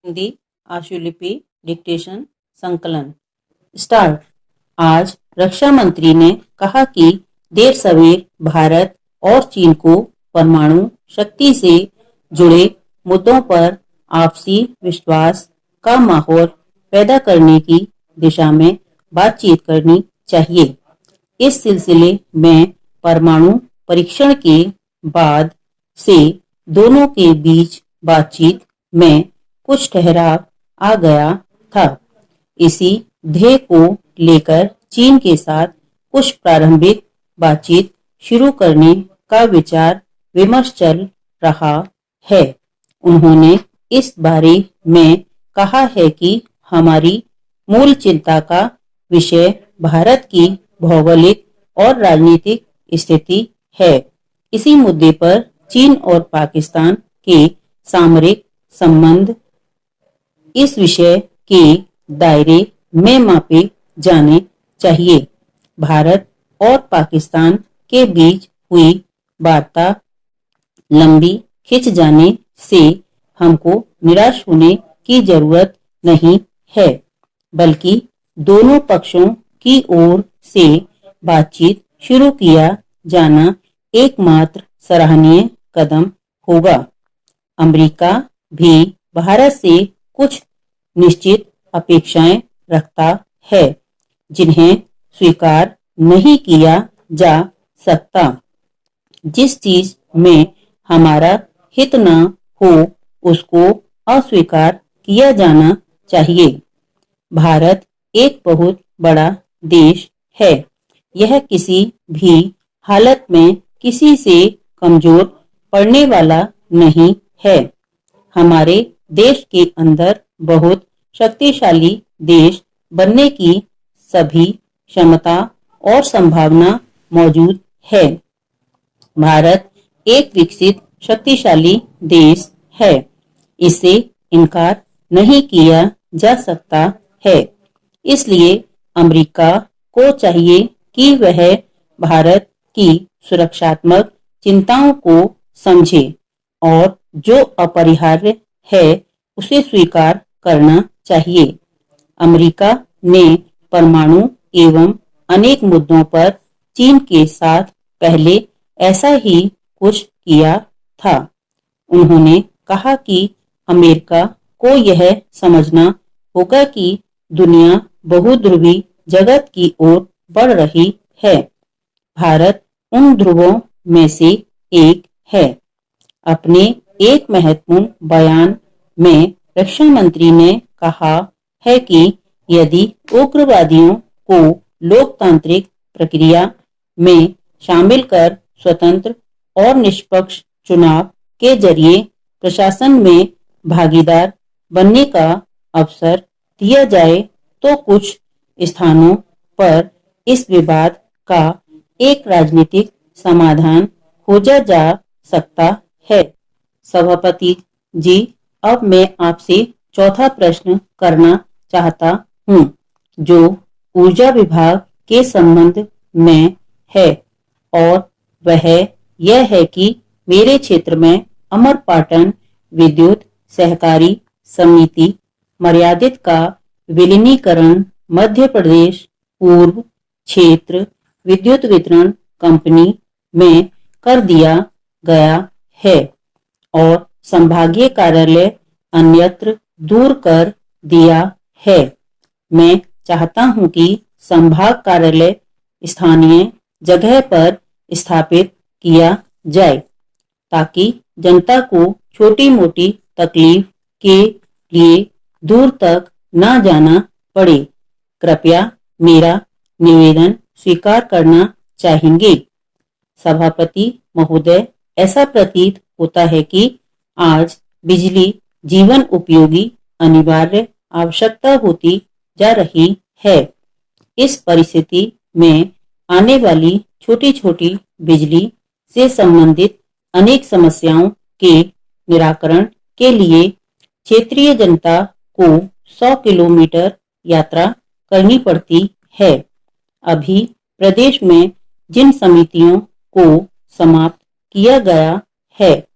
Hindi आशुलिपि dictation संकलन start. आज रक्षा मंत्री ने कहा कि देर सवेर भारत और चीन को परमाणु शक्ति से जुड़े मुद्दों पर आपसी विश्वास का माहौल पैदा करने की दिशा में बातचीत करनी चाहिए। इस सिलसिले में परमाणु परीक्षण के बाद से दोनों के बीच बातचीत में कुछ ठहराव आ गया था। इसी ध्येय को लेकर चीन के साथ कुछ प्रारंभिक बातचीत शुरू करने का विचार विमर्श चल रहा है। उन्होंने इस बारे में कहा है कि हमारी मूल चिंता का विषय भारत की भौगोलिक और राजनीतिक स्थिति है। इसी मुद्दे पर चीन और पाकिस्तान के सामरिक संबंध इस विषय के दायरे में मापे जाने चाहिए। भारत और पाकिस्तान के बीच हुई वार्ता लंबी खिंच जाने से हमको निराश होने की जरूरत नहीं है, बल्कि दोनों पक्षों की ओर से बातचीत शुरू किया जाना एकमात्र सराहनीय कदम होगा। अमेरिका भी भारत से कुछ निश्चित अपेक्षाएं रखता है, जिन्हें स्वीकार नहीं किया जा सकता। जिस चीज में हमारा हित न हो उसको अस्वीकार किया जाना चाहिए। भारत एक बहुत बड़ा देश है। यह किसी भी हालत में किसी से कमजोर पड़ने वाला नहीं है। हमारे देश के अंदर बहुत शक्तिशाली देश बनने की सभी क्षमता और संभावना मौजूद है। भारत एक विकसित शक्तिशाली देश है, इससे इनकार नहीं किया जा सकता है। इसलिए अमेरिका को चाहिए कि वह भारत की सुरक्षात्मक चिंताओं को समझे और जो अपरिहार्य है उसे स्वीकार करना चाहिए। अमेरिका ने परमाणु एवं अनेक मुद्दों पर चीन के साथ पहले ऐसा ही कुछ किया था। उन्होंने कहा कि अमेरिका को यह समझना होगा कि दुनिया बहुध्रुवी जगत की ओर बढ़ रही है। भारत उन ध्रुवों में से एक है। अपने एक महत्वपूर्ण बयान में रक्षा मंत्री ने कहा है कि यदि उग्रवादियों को लोकतांत्रिक प्रक्रिया में शामिल कर स्वतंत्र और निष्पक्ष चुनाव के जरिए प्रशासन में भागीदार बनने का अवसर दिया जाए तो कुछ स्थानों पर इस विवाद का एक राजनीतिक समाधान खोजा जा सकता है। सभापति जी, अब मैं आपसे चौथा प्रश्न करना चाहता हूँ, जो ऊर्जा विभाग के संबंध में है, और वह यह है कि मेरे क्षेत्र में अमरपाटन विद्युत सहकारी समिति मर्यादित का विलीनीकरण मध्य प्रदेश पूर्व क्षेत्र विद्युत वितरण कंपनी में कर दिया गया है और संभागीय कार्यालय अन्यत्र दूर कर दिया है। मैं चाहता हूं कि संभाग कार्यालय स्थानीय जगह पर स्थापित किया जाए ताकि जनता को छोटी मोटी तकलीफ के लिए दूर तक न जाना पड़े। कृपया मेरा निवेदन स्वीकार करना चाहेंगे। सभापति महोदय, ऐसा प्रतीत होता है कि आज बिजली जीवन उपयोगी अनिवार्य आवश्यकता होती जा रही है। इस परिस्थिति में आने वाली छोटी छोटी बिजली से संबंधित अनेक समस्याओं के निराकरण के लिए क्षेत्रीय जनता को 100 किलोमीटर यात्रा करनी पड़ती है। अभी प्रदेश में जिन समितियों को समाप्त किया गया है,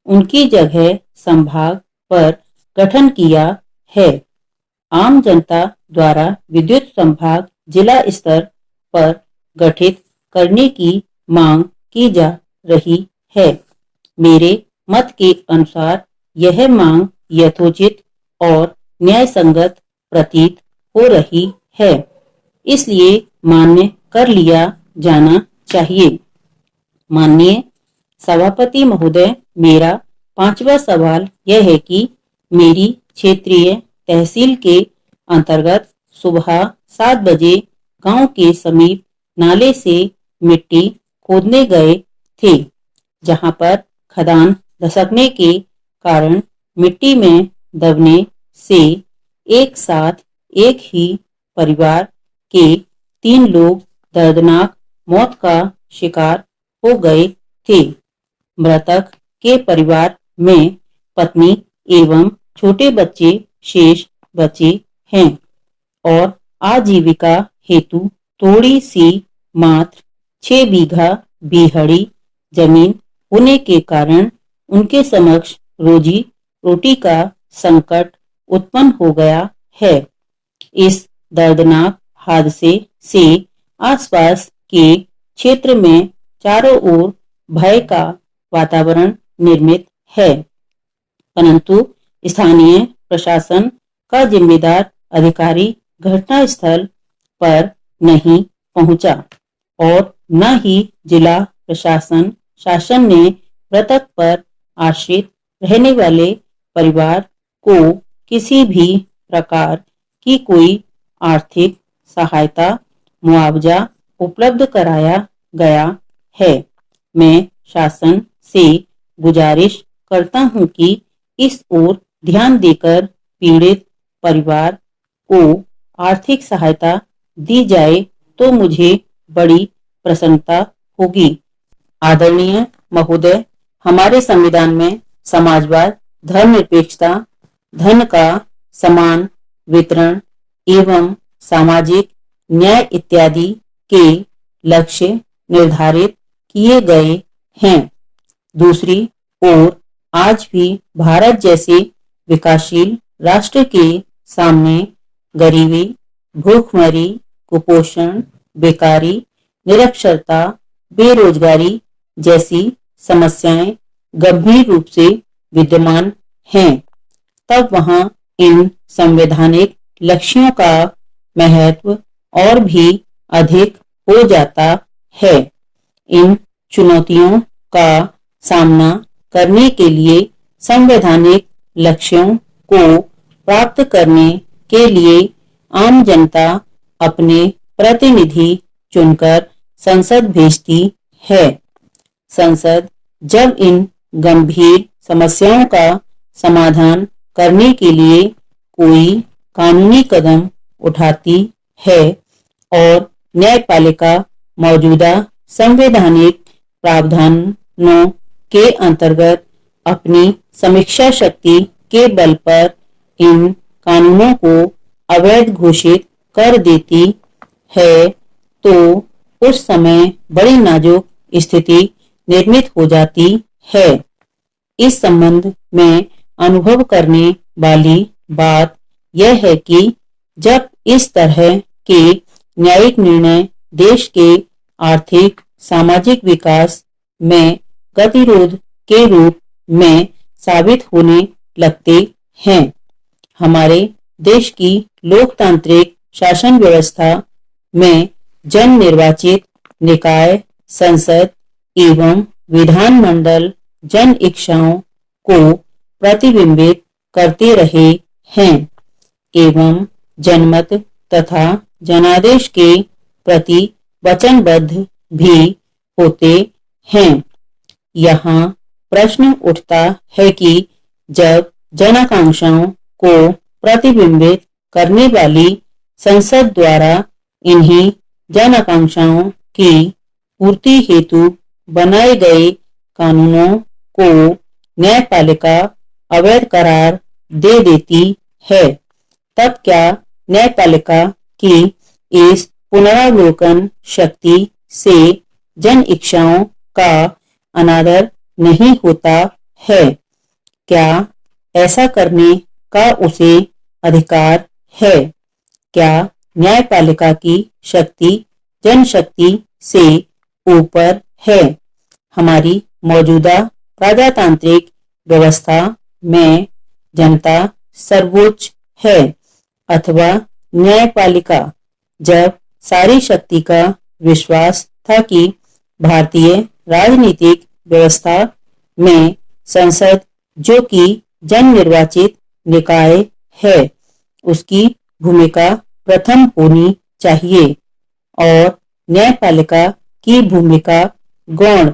उनकी जगह संभाग पर गठन किया है। आम जनता द्वारा विद्युत संभाग जिला स्तर पर गठित करने की मांग की जा रही है। मेरे मत के अनुसार यह मांग यथोचित और न्यायसंगत प्रतीत हो रही है, इसलिए मान्य कर लिया जाना चाहिए। माननीय सभापति महोदय, मेरा 5वां सवाल यह है कि मेरी क्षेत्रीय तहसील के अंतर्गत सुबह 7 बजे गांव के समीप नाले से मिट्टी खोदने गए थे, जहां पर खदान धसकने के कारण मिट्टी में दबने से एक साथ एक ही परिवार के 3 लोग दर्दनाक मौत का शिकार हो गए थे। मृतक के परिवार में पत्नी एवं छोटे बच्चे शेष बचे हैं और आजीविका हेतु थोड़ी सी मात्र 6 बीघा बीहड़ी जमीन होने के कारण उनके समक्ष रोजी रोटी का संकट उत्पन्न हो गया है। इस दर्दनाक हादसे से आसपास के क्षेत्र में चारों ओर भय का वातावरण निर्मित है, परंतु स्थानीय प्रशासन का जिम्मेदार अधिकारी घटनास्थल पर नहीं पहुंचा और न ही जिला प्रशासन शासन ने मृतक पर आश्रित रहने वाले परिवार को किसी भी प्रकार की कोई आर्थिक सहायता मुआवजा उपलब्ध कराया गया है। मैं शासन से गुजारिश करता हूं कि इस ओर ध्यान देकर पीड़ित परिवार को आर्थिक सहायता दी जाए तो मुझे बड़ी प्रसन्नता होगी। आदरणीय महोदय, हमारे संविधान में समाजवाद, धर्मनिरपेक्षता, धन का समान वितरण एवं सामाजिक न्याय इत्यादि के लक्ष्य निर्धारित किए गए हैं। दूसरी ओर आज भी भारत जैसे विकासशील राष्ट्र के सामने गरीबी, भूखमरी, कुपोषण, बेकारी, निरक्षरता, बेरोजगारी जैसी समस्याएं गंभीर रूप से विद्यमान हैं। तब वहां इन संवैधानिक लक्ष्यों का महत्व और भी अधिक हो जाता है। इन चुनौतियों का सामना करने के लिए संवैधानिक लक्ष्यों को प्राप्त करने के लिए आम जनता अपने प्रतिनिधि चुनकर संसद भेजती है। संसद जब इन गंभीर समस्याओं का समाधान करने के लिए कोई कानूनी कदम उठाती है और न्यायपालिका मौजूदा संवैधानिक प्रावधानों के अंतर्गत अपनी समीक्षा शक्ति के बल पर इन कानूनों को अवैध घोषित कर देती है, तो उस समय बड़ी नाजुक स्थिति निर्मित हो जाती है। इस संबंध में अनुभव करने वाली बात यह है कि जब इस तरह के न्यायिक निर्णय देश के आर्थिक सामाजिक विकास में गतिरोध के रूप में साबित होने लगते हैं। हमारे देश की लोकतांत्रिक शासन व्यवस्था में जन निर्वाचित निकाय, संसद एवं विधानमंडल जन इच्छाओं को प्रतिबिंबित करते रहे हैं एवं जनमत तथा जनादेश के प्रति वचनबद्ध भी होते हैं। यहाँ प्रश्न उठता है कि जब जनाकांक्षाओं को प्रतिबिंबित करने वाली संसद द्वारा इन्हीं जनाकांक्षाओं की पूर्ति हेतु बनाए गए कानूनों को न्यायपालिका अवैध करार दे देती है, तब क्या न्यायपालिका की इस पुनरावलोकन शक्ति से जन इच्छाओं का अनादर नहीं होता है? क्या ऐसा करने का उसे अधिकार है। क्या न्यायपालिका की शक्ति जनशक्ति से ऊपर है? हमारी मौजूदा प्रजातांत्रिक व्यवस्था में जनता सर्वोच्च है अथवा न्यायपालिका? जब सारी शक्ति का विश्वास था कि भारतीय राजनीतिक व्यवस्था में संसद, जो कि जन निर्वाचित निकाय है, उसकी भूमिका प्रथम होनी चाहिए और न्यायपालिका की भूमिका गौण।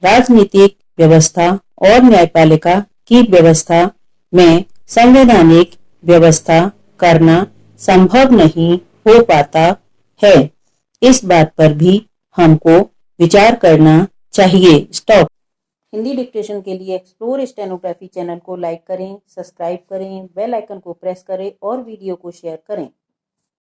राजनीतिक व्यवस्था और न्यायपालिका की व्यवस्था में संवैधानिक व्यवस्था करना संभव नहीं हो पाता है। इस बात पर भी हमको विचार करना चाहिए। स्टॉप। हिंदी डिक्टेशन के लिए एक्सप्लोर स्टेनोग्राफी चैनल को लाइक करें, सब्सक्राइब करें, बेल आइकन को प्रेस करें और वीडियो को शेयर करें।